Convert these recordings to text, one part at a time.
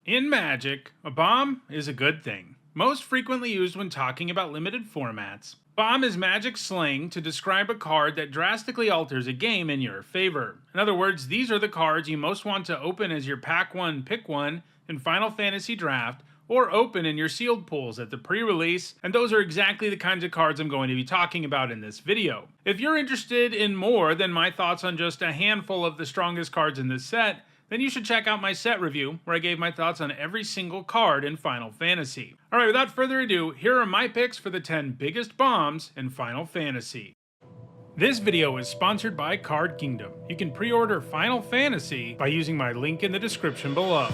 In Magic, a bomb is a good thing, most frequently used when talking about limited formats. Bomb is Magic slang to describe a card that drastically alters a game in your favor. In other words, these are the cards you most want to open as your Pack 1 Pick 1 in Final Fantasy Draft, or open in your sealed pools at the pre-release, and those are exactly the kinds of cards I'm going to be talking about in this video. If you're interested in more than my thoughts on just a handful of the strongest cards in this set, then you should check out my set review, where I gave my thoughts on every single card in Final Fantasy. Alright, without further ado, here are my picks for the 10 biggest bombs in Final Fantasy. This video is sponsored by Card Kingdom. You can pre-order Final Fantasy by using my link in the description below.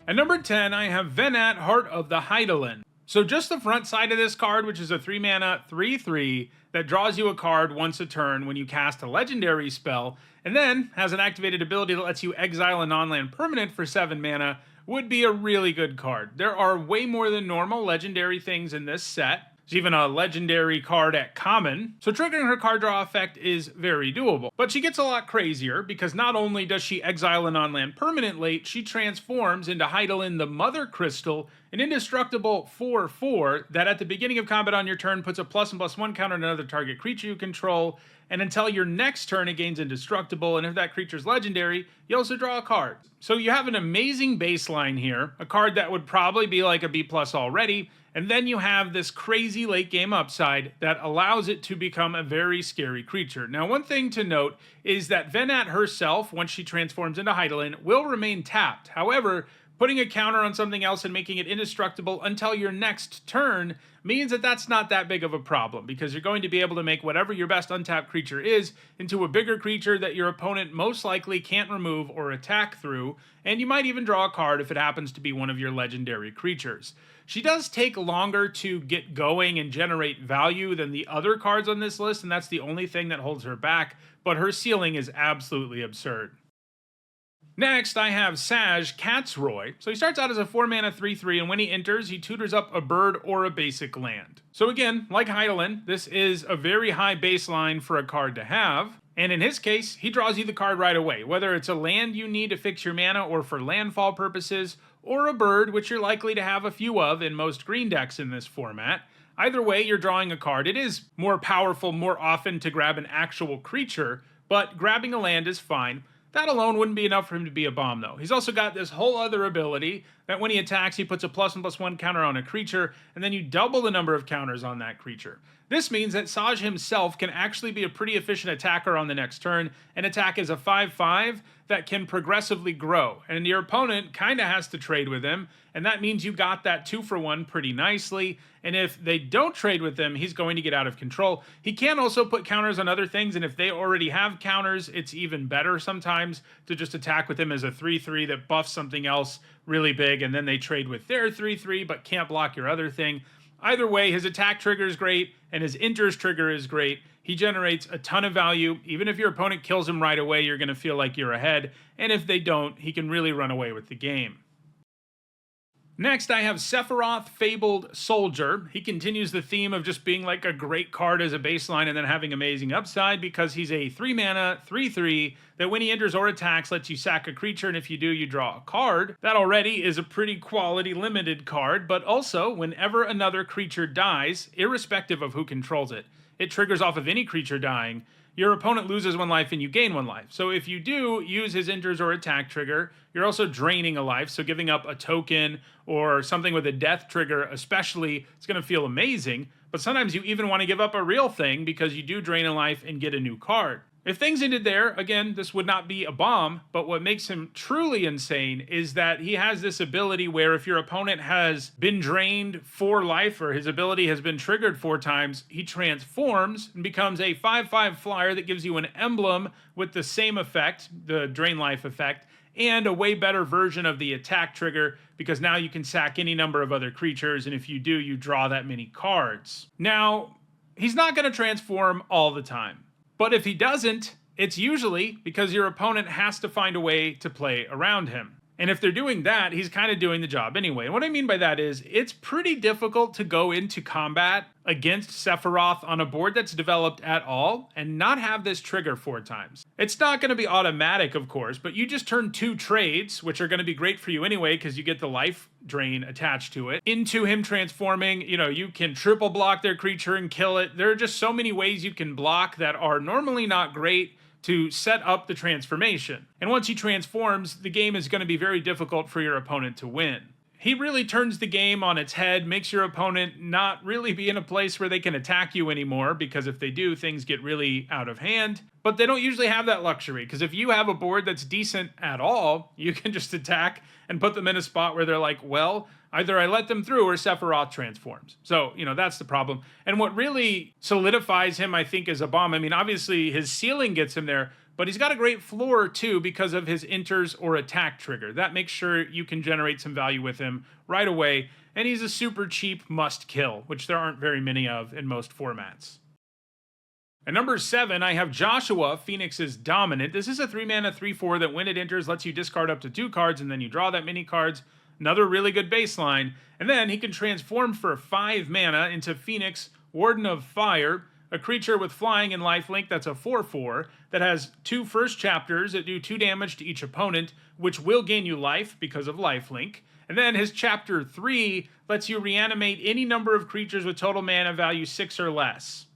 At number 10, I have Venat, Heart of the Hydaelyn. So just the front side of this card, which is a 3 mana 3/3 that draws you a card once a turn when you cast a legendary spell, and then has an activated ability that lets you exile a non-land permanent for 7 mana, would be a really good card. There are way more than normal legendary things in this set. There's even a legendary card at common, so triggering her card draw effect is very doable. But she gets a lot crazier, because not only does she exile a non-land permanent late, she transforms into Hydaelyn the Mother Crystal, an indestructible 4/4 that at the beginning of combat on your turn puts a +1/+1 counter on another target creature you control, and until your next turn it gains indestructible, and if that creature's legendary, you also draw a card. So you have an amazing baseline here, a card that would probably be like a B+ already, and then you have this crazy late game upside that allows it to become a very scary creature. Now, one thing to note is that Venat herself, once she transforms into Hydaelyn, will remain tapped. However, putting a counter on something else and making it indestructible until your next turn means that that's not that big of a problem, because you're going to be able to make whatever your best untapped creature is into a bigger creature that your opponent most likely can't remove or attack through, and you might even draw a card if it happens to be one of your legendary creatures. She does take longer to get going and generate value than the other cards on this list, and that's the only thing that holds her back, but her ceiling is absolutely absurd. Next, I have Saj Catsroy. So he starts out as a 4 mana 3/3, and when he enters, he tutors up a bird or a basic land. So again, like Hydaelyn, this is a very high baseline for a card to have. And in his case, he draws you the card right away, whether it's a land you need to fix your mana or for landfall purposes, or a bird, which you're likely to have a few of in most green decks in this format. Either way, you're drawing a card. It is more powerful more often to grab an actual creature, but grabbing a land is fine. That alone wouldn't be enough for him to be a bomb, though. He's also got this whole other ability that when he attacks, he puts a +1/+1 counter on a creature, and then you double the number of counters on that creature. This means that Saj himself can actually be a pretty efficient attacker on the next turn, and attack as a 5/5 that can progressively grow. And your opponent kind of has to trade with him, and that means you got that 2-for-1 pretty nicely. And if they don't trade with him, he's going to get out of control. He can also put counters on other things, and if they already have counters, it's even better sometimes to just attack with him as a 3/3 that buffs something else really big, and then they trade with their 3/3 but can't block your other thing. Either way, his attack trigger is great, and his enters trigger is great. He generates a ton of value. Even if your opponent kills him right away, you're going to feel like you're ahead, and if they don't, he can really run away with the game. Next, I have Sephiroth, Fabled Soldier. He continues the theme of just being like a great card as a baseline and then having amazing upside, because he's a 3 mana 3/3 that when he enters or attacks lets you sack a creature, and if you do, you draw a card. That already is a pretty quality limited card, but also whenever another creature dies, irrespective of who controls it, it triggers off of any creature dying. Your opponent loses 1 life and you gain 1 life. So if you do use his enters or attack trigger, you're also draining a life, so giving up a token or something with a death trigger especially, it's going to feel amazing, but sometimes you even want to give up a real thing because you do drain a life and get a new card. If things ended there, again, this would not be a bomb, but what makes him truly insane is that he has this ability where if your opponent has been drained 4 life or his ability has been triggered 4 times, he transforms and becomes a 5/5 flyer that gives you an emblem with the same effect, the drain life effect, and a way better version of the attack trigger, because now you can sack any number of other creatures, and if you do, you draw that many cards. Now, he's not going to transform all the time. But if he doesn't, it's usually because your opponent has to find a way to play around him. And if they're doing that, he's kind of doing the job anyway. And what I mean by that is it's pretty difficult to go into combat against Sephiroth on a board that's developed at all and not have this trigger 4 times. It's not going to be automatic, of course, but you just turn 2 trades, which are going to be great for you anyway because you get the life drain attached to it, into him transforming. You know, you can triple block their creature and kill it. There are just so many ways you can block that are normally not great to set up the transformation. And once he transforms, the game is going to be very difficult for your opponent to win. He really turns the game on its head, makes your opponent not really be in a place where they can attack you anymore, because if they do, things get really out of hand. But they don't usually have that luxury, because if you have a board that's decent at all, you can just attack and put them in a spot where they're like, well, either I let them through or Sephiroth transforms. So, you know, that's the problem. And what really solidifies him, I think, as a bomb, I mean, obviously his ceiling gets him there, but he's got a great floor too because of his enters or attack trigger. That makes sure you can generate some value with him right away. And he's a super cheap must kill, which there aren't very many of in most formats. At number 7, I have Joshua, Phoenix's Dominant. This is a 3-mana 3/4 that when it enters lets you discard up to 2 cards and then you draw that many cards. Another really good baseline. And then he can transform for 5 mana into Phoenix, Warden of Fire, a creature with flying and lifelink that's a 4/4 that has 2 first chapters that do 2 damage to each opponent, which will gain you life because of lifelink. And then his chapter 3 lets you reanimate any number of creatures with total mana value 6 or less.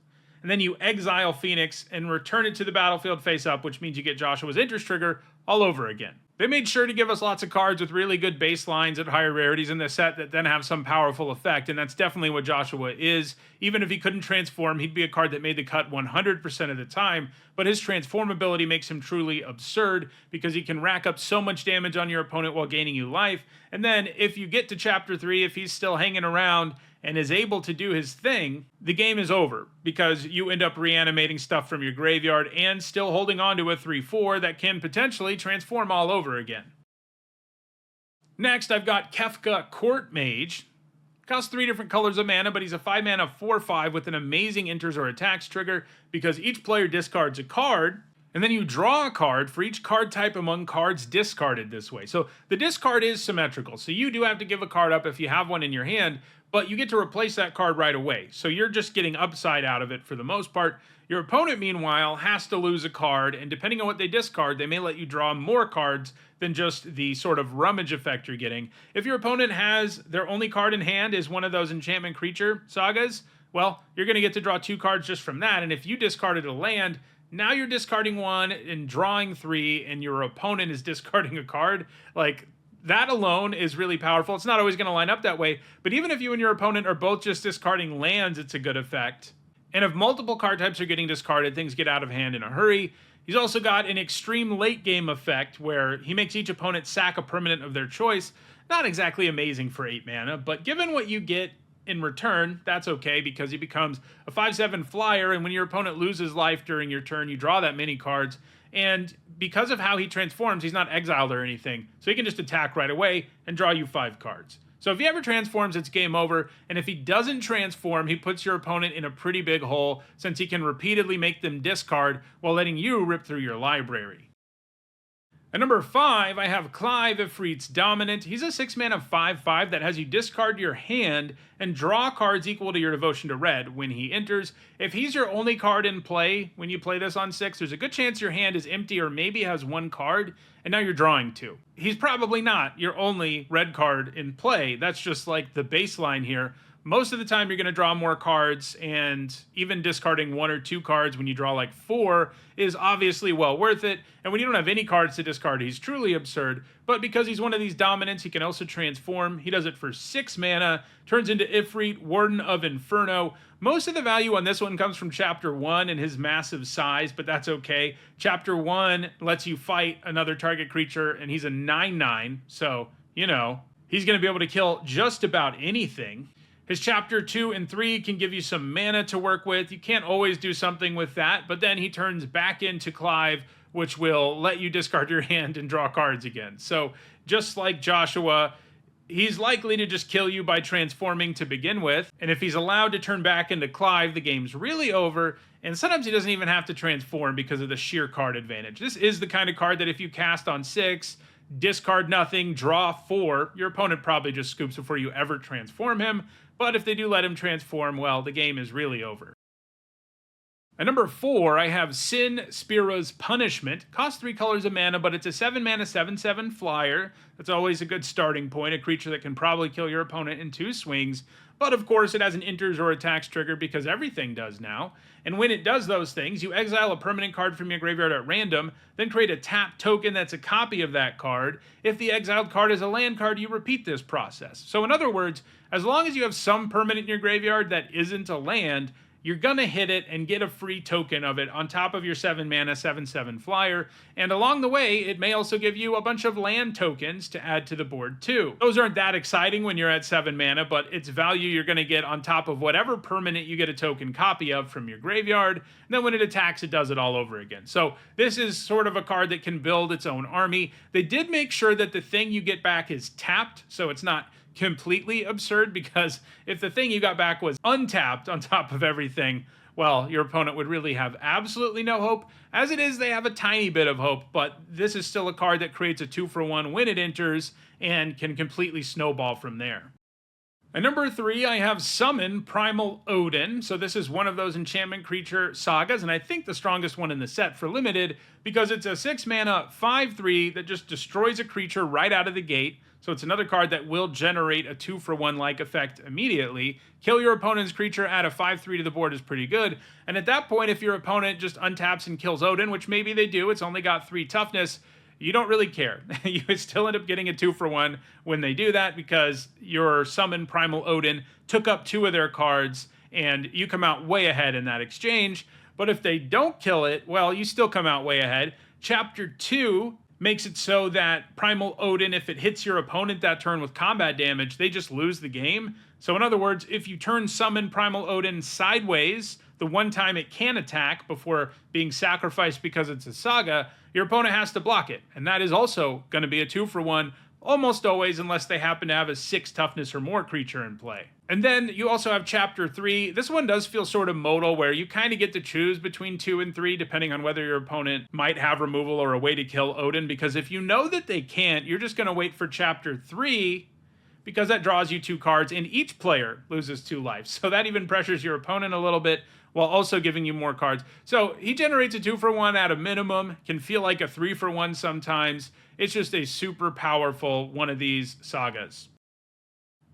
And then you exile Phoenix and return it to the battlefield face up, which means you get Joshua's interest trigger all over again. They made sure to give us lots of cards with really good baselines at higher rarities in the set that then have some powerful effect, and that's definitely what Joshua is. Even if he couldn't transform, he'd be a card that made the cut 100% of the time, but his transformability makes him truly absurd because he can rack up so much damage on your opponent while gaining you life. And then if you get to chapter 3, if he's still hanging around and is able to do his thing, the game is over because you end up reanimating stuff from your graveyard and still holding on to a 3/4 that can potentially transform all over again. Next, I've got Kefka Court Mage. Costs 3 different colors of mana, but he's a 5-mana 4/5 with an amazing enters or attacks trigger because each player discards a card, and then you draw a card for each card type among cards discarded this way. So the discard is symmetrical, so you do have to give a card up if you have one in your hand, but you get to replace that card right away. So you're just getting upside out of it for the most part. Your opponent, meanwhile, has to lose a card, and depending on what they discard, they may let you draw more cards than just the sort of rummage effect you're getting. If your opponent has their only card in hand is one of those enchantment creature sagas, well, you're going to get to draw 2 cards just from that, and if you discarded a land, now you're discarding 1 and drawing 3, and your opponent is discarding a card. Like, that alone is really powerful. It's not always going to line up that way, but even if you and your opponent are both just discarding lands, it's a good effect. And if multiple card types are getting discarded, things get out of hand in a hurry. He's also got an extreme late game effect where he makes each opponent sack a permanent of their choice. Not exactly amazing for 8 mana, but given what you get in return, that's okay because he becomes a 5/7 flyer, and when your opponent loses life during your turn, you draw that many cards. And because of how he transforms, he's not exiled or anything, so he can just attack right away and draw you 5 cards. So if he ever transforms, it's game over, and if he doesn't transform, he puts your opponent in a pretty big hole since he can repeatedly make them discard while letting you rip through your library. At number 5, I have Clive, Ifrit's Dominant. He's a 6-mana 5/5 that has you discard your hand and draw cards equal to your devotion to red when he enters. If he's your only card in play when you play this on 6, there's a good chance your hand is empty or maybe has 1 card, and now you're drawing 2. He's probably not your only red card in play. That's just like the baseline here. Most of the time you're going to draw more cards, and even discarding 1 or 2 cards when you draw like 4 is obviously well worth it. And when you don't have any cards to discard, he's truly absurd. But because he's one of these dominants, he can also transform. He does it for 6 mana, turns into Ifrit, Warden of Inferno. Most of the value on this one comes from Chapter 1 and his massive size, but that's okay. Chapter 1 lets you fight another target creature, and he's a 9/9, so, you know, he's going to be able to kill just about anything. His chapter 2 and 3 can give you some mana to work with. You can't always do something with that, but then he turns back into Clive, which will let you discard your hand and draw cards again. So just like Joshua, he's likely to just kill you by transforming to begin with. And if he's allowed to turn back into Clive, the game's really over. And sometimes he doesn't even have to transform because of the sheer card advantage. This is the kind of card that if you cast on 6, discard nothing, draw 4. Your opponent probably just scoops before you ever transform him, but if they do let him transform, well, the game is really over. At number 4, I have Sin Spira's Punishment. Costs 3 colors of mana, but it's a 7 mana 7/7 flyer. That's always a good starting point, a creature that can probably kill your opponent in 2 swings. But of course, it has an enters or attacks trigger because everything does now. And when it does those things, you exile a permanent card from your graveyard at random, then create a tap token that's a copy of that card. If the exiled card is a land card, you repeat this process. So in other words, as long as you have some permanent in your graveyard that isn't a land, you're gonna hit it and get a free token of it on top of your 7 mana 7/7 flyer, and along the way it may also give you a bunch of land tokens to add to the board too. Those aren't that exciting when you're at 7 mana, but it's value you're gonna get on top of whatever permanent you get a token copy of from your graveyard, and then when it attacks it does it all over again. So this is sort of a card that can build its own army. They did make sure that the thing you get back is tapped, so it's not completely absurd, because if the thing you got back was untapped on top of everything, well, your opponent would really have absolutely no hope. As it is, they have a tiny bit of hope, but this is still a card that creates a 2-for-1 when it enters and can completely snowball from there. At number 3, I have Summon Primal Odin. So this is one of those enchantment creature sagas, and I think the strongest one in the set for limited, because it's a 6 mana 5/3 that just destroys a creature right out of the gate. So it's another card that will generate a 2-for-1 like effect immediately. Kill your opponent's creature, add a 5/3 to the board is pretty good. And at that point, if your opponent just untaps and kills Odin, which maybe they do, it's only got 3 toughness, you don't really care. You still end up getting a 2-for-1 when they do that, because your Summon Primal Odin took up 2 of their cards, and you come out way ahead in that exchange. But if they don't kill it, well, you still come out way ahead. Chapter 2 makes it so that Primal Odin, if it hits your opponent that turn with combat damage, they just lose the game. So in other words, if you turn Summon Primal Odin sideways, the one time it can attack before being sacrificed because it's a saga, your opponent has to block it. And that is also going to be a 2-for-1 almost always, unless they happen to have a 6 toughness or more creature in play. And then you also have Chapter 3. This one does feel sort of modal, where you kind of get to choose between 2 and 3, depending on whether your opponent might have removal or a way to kill Odin, because if you know that they can't, you're just going to wait for Chapter 3, because that draws you 2 cards, and each player loses 2 lives. So that even pressures your opponent a little bit, while also giving you more cards. So he generates a 2-for-1 at a minimum, can feel like a 3-for-1 sometimes. It's just a super powerful one of these sagas.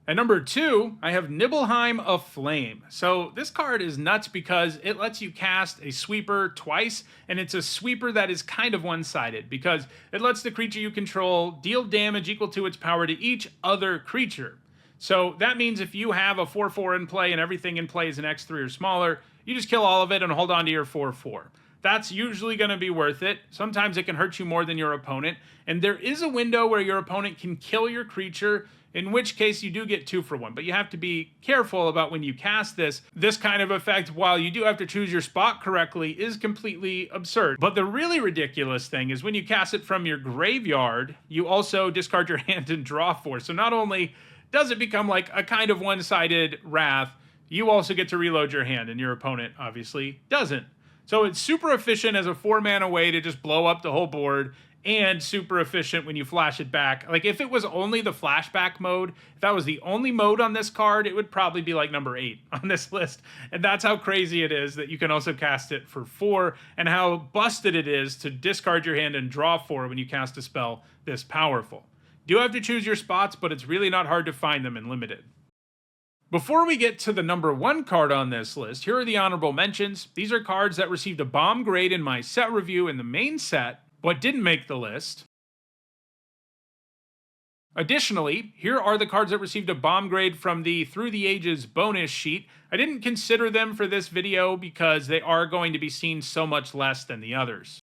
At number 2, I have Nibelheim of Flame. So this card is nuts because it lets you cast a sweeper twice, and it's a sweeper that is kind of one-sided, because it lets the creature you control deal damage equal to its power to each other creature. So that means if you have a 4/4 in play and everything in play is an X3 or smaller, you just kill all of it and hold on to your 4/4. That's usually going to be worth it. Sometimes it can hurt you more than your opponent, and there is a window where your opponent can kill your creature, in which case you do get 2-for-1. But you have to be careful about when you cast this. This kind of effect, while you do have to choose your spot correctly, is completely absurd. But the really ridiculous thing is when you cast it from your graveyard, you also discard your hand and draw 4. So not only does it become like a kind of one-sided wrath, you also get to reload your hand, and your opponent obviously doesn't. So it's super efficient as a 4-mana way to just blow up the whole board, and super efficient when you flash it back. Like, if it was only the flashback mode, if that was the only mode on this card, it would probably be like number 8 on this list. And that's how crazy it is that you can also cast it for 4, and how busted it is to discard your hand and draw 4 when you cast a spell this powerful. You do have to choose your spots, but it's really not hard to find them in limited. Before we get to the number 1 card on this list, here are the honorable mentions. These are cards that received a bomb grade in my set review in the main set, but didn't make the list. Additionally, here are the cards that received a bomb grade from the Through the Ages bonus sheet. I didn't consider them for this video because they are going to be seen so much less than the others.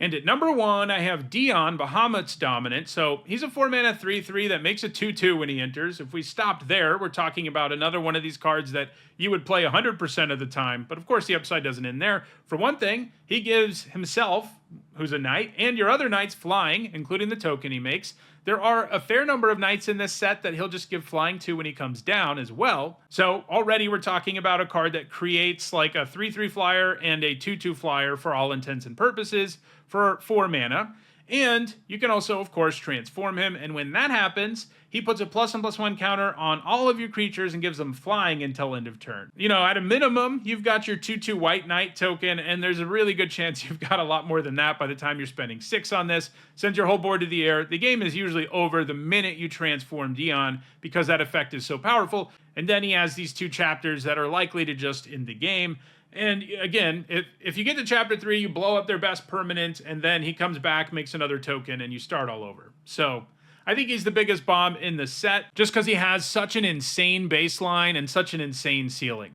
And at number 1, I have Dion, Bahamut's Dominant. So he's a 4-mana 3/3 that makes a 2/2 when he enters. If we stopped there, we're talking about another one of these cards that you would play 100% of the time. But of course, the upside doesn't end there. For one thing, he gives himself, who's a knight, and your other knights flying, including the token he makes. There are a fair number of knights in this set that he'll just give flying to when he comes down as well. So already we're talking about a card that creates like a 3/3 flyer and a 2/2 flyer for all intents and purposes. for 4 mana. And you can also, of course, transform him, and when that happens, he puts a +1/+1 counter on all of your creatures and gives them flying until end of turn. You know, at a minimum, you've got your 2/2 White Knight token, and there's a really good chance you've got a lot more than that by the time you're spending 6 on this. Send your whole board to the air. The game is usually over the minute you transform Dion, because that effect is so powerful. And then he has these 2 chapters that are likely to just end the game. And again, if you get to chapter 3, you blow up their best permanent, and then he comes back, makes another token, and you start all over. So I think he's the biggest bomb in the set, just because he has such an insane baseline and such an insane ceiling.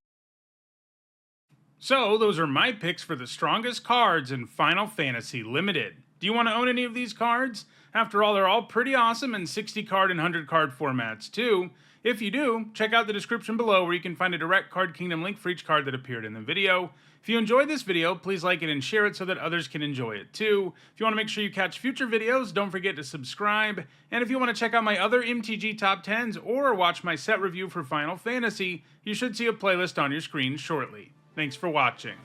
So those are my picks for the strongest cards in Final Fantasy Limited. Do you want to own any of these cards? After all, they're all pretty awesome in 60 card and 100 card formats too. If you do, check out the description below where you can find a direct Card Kingdom link for each card that appeared in the video. If you enjoyed this video, please like it and share it so that others can enjoy it too. If you want to make sure you catch future videos, don't forget to subscribe. And if you want to check out my other MTG top 10s or watch my set review for Final Fantasy, you should see a playlist on your screen shortly. Thanks for watching.